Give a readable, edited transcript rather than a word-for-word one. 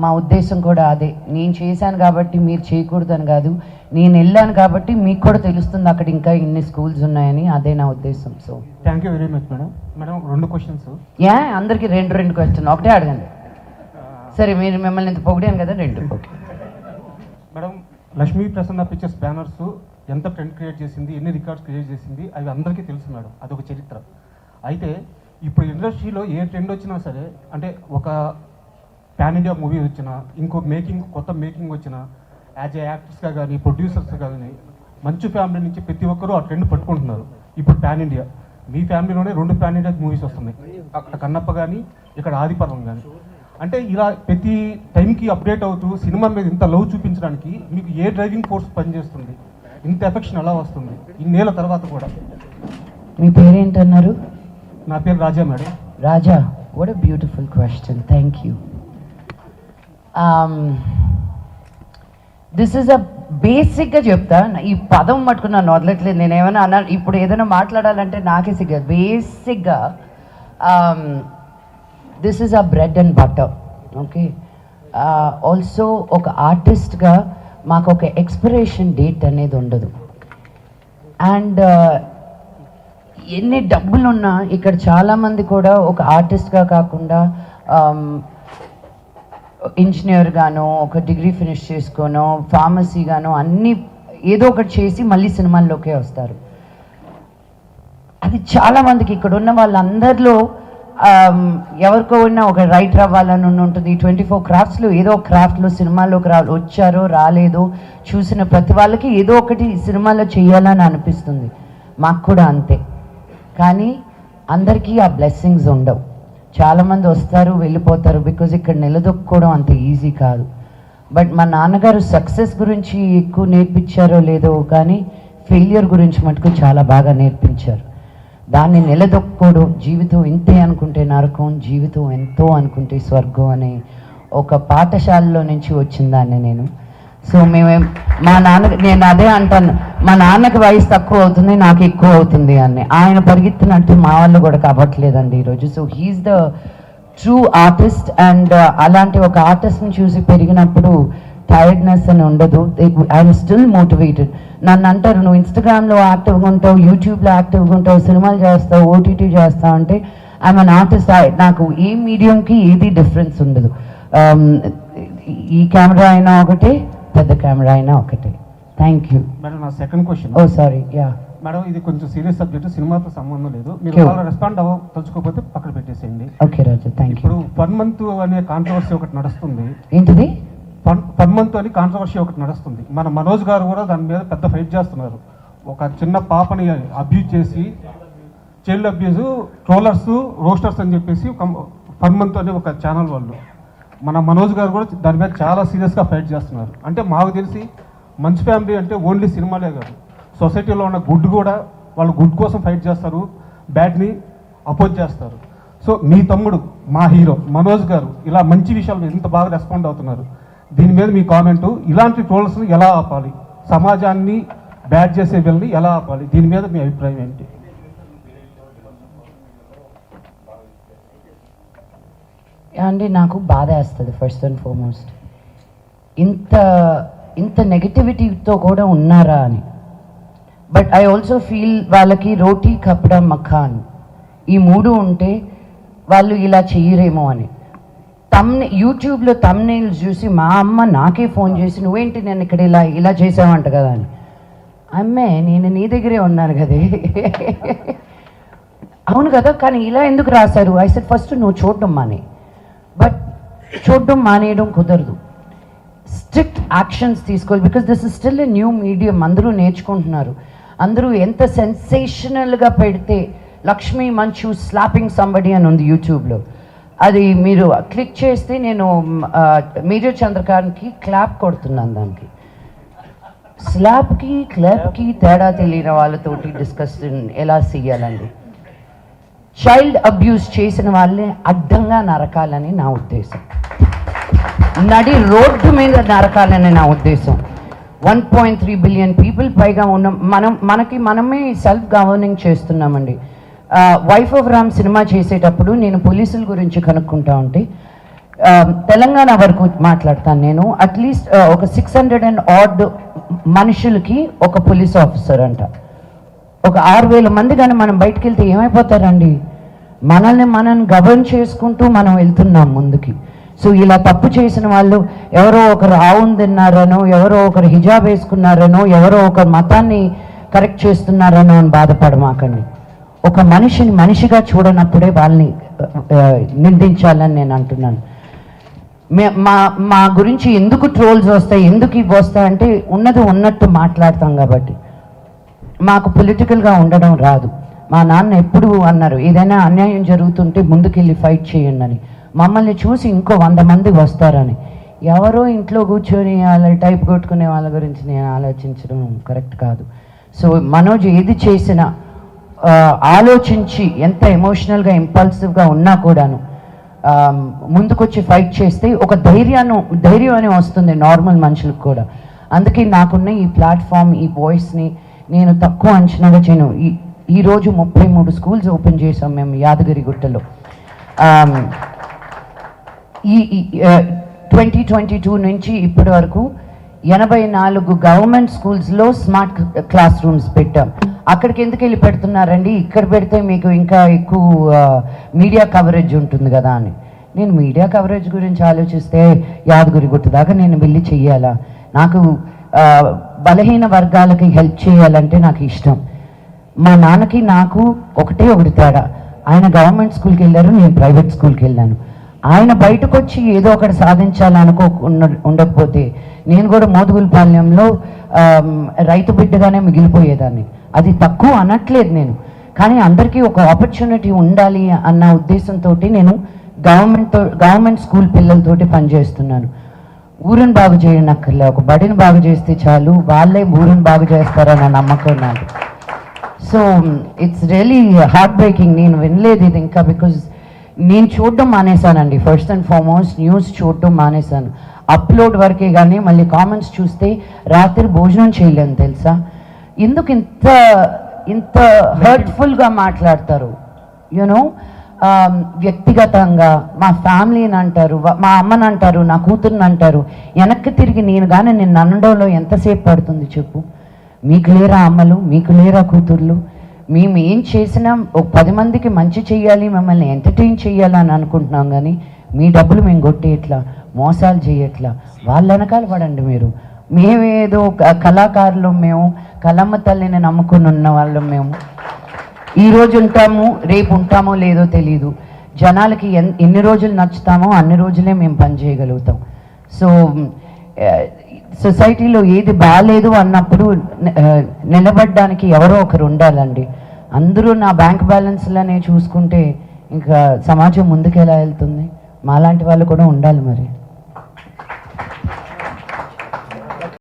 మా ఉద్దేశం కూడా అదే. నేను చేశాను కాబట్టి మీరు చేయకూడదని కాదు, నేను వెళ్ళాను కాబట్టి మీకు కూడా తెలుస్తుంది అక్కడ ఇంకా ఇన్ని స్కూల్స్ ఉన్నాయని. అదే నా ఉద్దేశం. So thank you very much madam. Madam 2 questions. అందరికీ 2 క్వశ్చన్, ఒకటే అడగండి. సరే, మీరు మిమ్మల్ని ఇంత పొగిడాను కదా, 2. Okay madam, Lakshmi Prasanna pictures banners ఎంత ట్రెండ్ క్రియేట్ చేసింది, ఎన్ని రికార్డ్స్ క్రియేట్ చేసింది, అవి అందరికీ తెలుసు మేడం. అదొక చరిత్ర. అయితే ఇప్పుడు ఇండస్ట్రీలో ఏ ట్రెండ్ వచ్చినా సరే, అంటే ఒక పాన్ ఇండియా మూవీ వచ్చినా, ఇంకో కొత్త మేకింగ్ వచ్చినా, యాజ్ ఏ యాక్టర్స్గా కానీ ప్రొడ్యూసర్స్గా కానీ మంచి ఫ్యామిలీ నుంచి ప్రతి ఒక్కరూ ఆ ట్రెండ్ పట్టుకుంటున్నారు. ఇప్పుడు పాన్ ఇండియా, మీ ఫ్యామిలీలోనే 2 పాన్ ఇండియా మూవీస్ వస్తున్నాయి, అక్కడ కన్నప్ప కానీ ఇక్కడ ఆదిపర్వం కానీ. అంటే ఇలా ప్రతి టైంకి అప్డేట్ అవుతూ సినిమా మీద ఇంత లవ్ చూపించడానికి మీకు ఏ డ్రైవింగ్ ఫోర్స్ పనిచేస్తుంది? ఇంత ఎఫెక్షన్ ఎలా వస్తుంది ఇన్నేళ్ళ తర్వాత కూడా? మీ పేరేంటన్నారు? నా పేరు Raja madam. Raja, what a beautiful question, thank you. This is a బేసిక్గా చెప్తా, ఈ పదం మట్టుకున్నాను వదలట్లేదు. నేను ఏమైనా అన్నా ఇప్పుడు ఏదైనా మాట్లాడాలంటే నాకే సిగ్గా. బేసిక్గా this is a bread and butter. Okay, also ఒక ఆర్టిస్ట్గా మాకు ఒక ఎక్స్పిరేషన్ డేట్ అనేది ఉండదు. అండ్ ఎన్ని డబ్బులున్నా ఇక్కడ చాలామంది కూడా ఒక ఆర్టిస్ట్గా కాకుండా ఇంజనీర్ గానో, ఒక డిగ్రీ ఫినిష్ చేసుకోనో, ఫార్మసీ గానో అన్నీ ఏదో ఒకటి చేసి మళ్ళీ సినిమాల్లోకే వస్తారు. అది చాలామందికి ఇక్కడ ఉన్న వాళ్ళందరిలో ఎవరికో ఉన్న ఒక రైటర్ అవ్వాలని ఉంటుంది. 24 క్రాఫ్ట్స్లో ఏదో ఒక క్రాఫ్ట్లో సినిమాలోకి వచ్చారో రాలేదో చూసిన ప్రతి వాళ్ళకి ఏదో ఒకటి సినిమాలో చేయాలని అనిపిస్తుంది. మాకు కూడా అంతే. కానీ అందరికీ ఆ బ్లెస్సింగ్స్ ఉండవు. చాలామంది వస్తారు వెళ్ళిపోతారు, బికాజ్ ఇక్కడ నిలదొక్కుకోవడం అంత ఈజీ కాదు. బట్ మా నాన్నగారు సక్సెస్ గురించి ఎక్కువ నేర్పించారో లేదో కానీ ఫెయిలియర్ గురించి మటుకు చాలా బాగా నేర్పించారు. దాన్ని నిలదొక్కుకోవడం, జీవితం ఇంతే అనుకుంటే నరకం, జీవితం ఎంతో అనుకుంటే స్వర్గం అనే ఒక పాఠశాలలో నుంచి వచ్చిందాన్ని నేను. సో నేను అదే అంటాను, మా నాన్నకి వయసు తక్కువ అవుతుంది, నాకు ఎక్కువ అవుతుంది అని. ఆయన పరిగెత్తినట్టు మా వాళ్ళు కూడా కావట్లేదండి ఈరోజు. So he is the true artist. And అలాంటి ఒక ఆర్టిస్ట్ని చూసి పెరిగినప్పుడు టైర్డ్నెస్ అని ఉండదు. I'm still motivated. నన్ను అంటారు, నువ్వు ఇన్స్టాగ్రామ్లో యాక్టివ్గా ఉంటావు, యూట్యూబ్లో యాక్టివ్గా ఉంటావు, సినిమాలు చేస్తావు, ఓటీటీ చేస్తావు అంటే ఐఎమ్ అన్ ఆర్టిస్ట్. నాకు ఏ మీడియంకి ఏది డిఫరెన్స్ ఉండదు. ఈ కెమెరా అయినా ఒకటే, పెద్ద కెమెరా అయినా ఒకటే. Thank you madam. నా సెకండ్ క్వశ్చన్. ఓ సారీ, యా మేడం, ఇది కొంచెం సీరియస్ సబ్జెక్ట్, సినిమాతో సంబంధం లేదు. మీరు రెస్పాండ్ తలుచుకోకపోతే పక్కన పెట్టేసేయండి. Okay Raja, thank you. ఇప్పుడు 1 month అనే కాంట్రవర్సీ ఒకటి నడుస్తుంది. ఏంటిది? 1 month అని కాంట్రవర్సీ ఒకటి నడుస్తుంది. మన మనోజ్ గారు కూడా దాని మీద పెద్ద ఫైట్ చేస్తున్నారు. ఒక చిన్న పాపని అబ్యూజ్ చేసి, చైల్డ్ అబ్యూజ్, ట్రోలర్స్, రోస్టర్స్ అని చెప్పేసి 1 month అనే ఒక ఛానల్ వాళ్ళు, మన మనోజ్ గారు కూడా దాని మీద చాలా సీరియస్గా ఫైట్ చేస్తున్నారు. అంటే మాకు తెలిసి మంచి ఫ్యామిలీ అంటే ఓన్లీ సినిమాలే కాదు, సొసైటీలో ఉన్న గుడ్ కూడా, వాళ్ళు గుడ్ కోసం ఫైట్ చేస్తారు, బ్యాడ్ని అపోజ్ చేస్తారు. సో మీ తమ్ముడు, మా హీరో మనోజ్ గారు ఇలా మంచి విషయాలు ఇంత బాగా రెస్పాండ్ అవుతున్నారు. దీని మీద మీ కామెంటు, ఇలాంటి ట్రోల్స్ని ఎలా ఆపాలి, సమాజాన్ని బ్యాడ్ చేసే వీళ్ళని ఎలా ఆపాలి, దీని మీద మీ అభిప్రాయం ఏంటి? అండి, నాకు బాధ వేస్తుంది ఫస్ట్ అండ్ ఫార్మోస్ట్. ఇంత నెగటివిటీతో కూడా ఉన్నారా అని. బట్ ఐ ఆల్సో ఫీల్ వాళ్ళకి రోటీ కప్డా మఖాన్ ఈ 3 ఉంటే వాళ్ళు ఇలా చెయ్యరేమో అని. యూట్యూబ్లో తమ్నెయిల్స్ చూసి మా అమ్మ నాకే ఫోన్ చేసి, నువ్వేంటి నేను ఇక్కడ ఇలా చేసావంట కదా అని. అమ్మే, నేను నీ దగ్గరే ఉన్నాను కదే. అవును కదా, కానీ ఇలా ఎందుకు రాశారు? ఐ సెడ్ ఫస్ట్ నువ్వు చూడడం మానే. బట్ చూడడం మానేయడం కుదరదు, స్ట్రిక్ట్ యాక్షన్స్ తీసుకోవాలి. Because this is still a new medium. అందరూ నేర్చుకుంటున్నారు. అందరూ ఎంత సెన్సేషనల్గా పెడితే, లక్ష్మీ మంచు స్లాపింగ్ సంబడి అని ఉంది యూట్యూబ్లో, అది మీరు క్లిక్ చేస్తే నేను మేజర్ చంద్రకాంత్కి క్లాప్ కొడుతున్నాను. దానికి స్లాప్కి క్లాప్కి తేడా తెలియని వాళ్ళతోటి డిస్కషన్ ఎలా చేయాలండి? చైల్డ్ అబ్యూస్ చేసిన వాళ్ళని అడ్డంగా నరకాలని నా ఉద్దేశం, నడి రోడ్డు మీద నరకాలని నా ఉద్దేశం. 1.3 బిలియన్ పీపుల్ పైగా ఉన్న మనమే సెల్ఫ్ గవర్నింగ్ చేస్తున్నామండి. వైఫ్ ఆఫ్ రామ్ సినిమా చేసేటప్పుడు నేను పోలీసుల గురించి కనుక్కుంటా ఉంటే తెలంగాణ వరకు మాట్లాడతాను నేను. అట్లీస్ట్ ఒక 600 and odd మనుషులకి ఒక పోలీస్ ఆఫీసర్ అంట. ఒక 6,000 మంది కానీ మనం బయటకు వెళ్తే ఏమైపోతారండి? మనం గవర్న్ చేసుకుంటూ మనం వెళ్తున్నాం ముందుకి. సో ఇలా తప్పు చేసిన వాళ్ళు ఎవరో ఒకరు ఆవును తిన్నారనో, ఎవరో ఒకరు హిజాబ్ వేసుకున్నారనో, ఎవరో ఒకరు మతాన్ని కరెక్ట్ చేస్తున్నారనో అని బాధపడమాకండి. ఒక మనిషిని మనిషిగా చూడనప్పుడే వాళ్ళని నిందించాలని నేను అంటున్నాను. మా గురించి ఎందుకు ట్రోల్స్ వస్తాయి, ఎందుకు ఇవి వస్తాయంటే ఉన్నది ఉన్నట్టు మాట్లాడతాం కాబట్టి. మాకు పొలిటికల్గా ఉండడం రాదు. మా నాన్న ఎప్పుడు అన్నారు, ఏదైనా అన్యాయం జరుగుతుంటే ముందుకెళ్ళి ఫైట్ చేయండి అని. మమ్మల్ని చూసి ఇంకో 100 మంది వస్తారని. ఎవరో ఇంట్లో కూర్చొని వాళ్ళ టైప్ కొట్టుకునే వాళ్ళ గురించి నేను ఆలోచించడం కరెక్ట్ కాదు. సో మనోజ్ ఏది చేసినా ఆలోచించి, ఎంత ఎమోషనల్గా ఇంపల్సివ్గా ఉన్నా కూడాను ముందుకొచ్చి ఫైట్ చేస్తే ఒక ధైర్యం అని వస్తుంది నార్మల్ మనుషులకు కూడా. అందుకే నాకున్న ఈ ప్లాట్ఫామ్, ఈ వాయిస్ని నేను తక్కువ అంచనాగా చేయను. ఈరోజు 33 స్కూల్స్ ఓపెన్ చేసాం మేము యాదగిరిగుట్టలో. ఈ 2022 నుంచి ఇప్పటి వరకు 84 గవర్నమెంట్ స్కూల్స్లో స్మార్ట్ క్లాస్ రూమ్స్ పెట్టాం. అక్కడికి ఎందుకు వెళ్ళి పెడుతున్నారండి, ఇక్కడ పెడితే మీకు ఇంకా ఎక్కువ మీడియా కవరేజ్ ఉంటుంది కదా అని. నేను మీడియా కవరేజ్ గురించి ఆలోచిస్తే యాదగిరిగుట్ట దాకా నేను వెళ్ళి చెయ్యాలా? నాకు బలహీన వర్గాలకి హెల్ప్ చేయాలంటే నాకు ఇష్టం. మా నాన్నకి నాకు ఒకటి తేడా. ఆయన గవర్నమెంట్ స్కూల్కి వెళ్ళారు, నేను ప్రైవేట్ స్కూల్కి వెళ్ళాను. ఆయన బయటకు వచ్చి ఏదో ఒకటి సాధించాలనుకో ఉండకపోతే నేను కూడా మోదుగులపాలెంలో రైతు బిడ్డగానే మిగిలిపోయేదాన్ని. అది తక్కువ అనట్లేదు నేను, కానీ అందరికీ ఒక ఆపర్చునిటీ ఉండాలి అన్న ఉద్దేశంతో నేను గవర్నమెంట్ స్కూల్ పిల్లలతోటి పనిచేస్తున్నాను. ఊరిని బాగు చేయనక్కర్లే, ఒక బడిని బాగు చేస్తే చాలు, వాళ్ళే ఊరిని బాగు చేస్తారన్న నమ్మకం నాకు. So it's really heart breaking. నేను వినలేదు ఇది ఇంకా, బికాజ్ నేను చూడడం మానేశానండి. ఫస్ట్ అండ్ ఫార్మోస్ట్ న్యూస్ చూడడం మానేశాను. అప్లోడ్ వరకే కానీ మళ్ళీ కామెంట్స్ చూస్తే రాత్రి భోజనం చేయలేను తెలుసా. ఎందుకు ఇంత హర్ట్ఫుల్గా మాట్లాడతారు? యూనో, వ్యక్తిగతంగా మా ఫ్యామిలీని అంటారు, మా అమ్మని అంటారు, నా కూతుర్ని అంటారు. వెనక్కి తిరిగి నేను కానీ నిన్ను అనడంలో ఎంతసేపు పడుతుంది చెప్పు? మీకు లేరా అమ్మలు, మీకు లేరా కూతుర్లు? మేము ఏం చేసినా ఒక 10 మందికి మంచి చెయ్యాలి, మిమ్మల్ని ఎంటర్టైన్ చేయాలని అనుకుంటున్నాం, కానీ మీ డబ్బులు మేము కొట్టేయట్లా, మోసాలు చేయట్లా. వాళ్ళ వెనకాల పడండి మీరు. మేమేదో కళాకారులు, మేము కలమ్మ తల్లిని నమ్ముకుని ఉన్న వాళ్ళం. మేము ఈరోజు ఉంటాము, రేపు ఉంటామో లేదో తెలీదు. జనాలకి ఎన్ని రోజులు నచ్చుతామో అన్ని రోజులే మేము పని చేయగలుగుతాం. సో సొసైటీలో ఏది బాగాలేదు అన్నప్పుడు నిలబడడానికి ఎవరో ఒకరు ఉండాలండి. అందరూ నా బ్యాంక్ బ్యాలెన్స్లనే చూసుకుంటే ఇంకా సమాజం ముందుకు ఎలా వెళ్తుంది? మాలాంటి వాళ్ళు కూడా ఉండాలి మరి.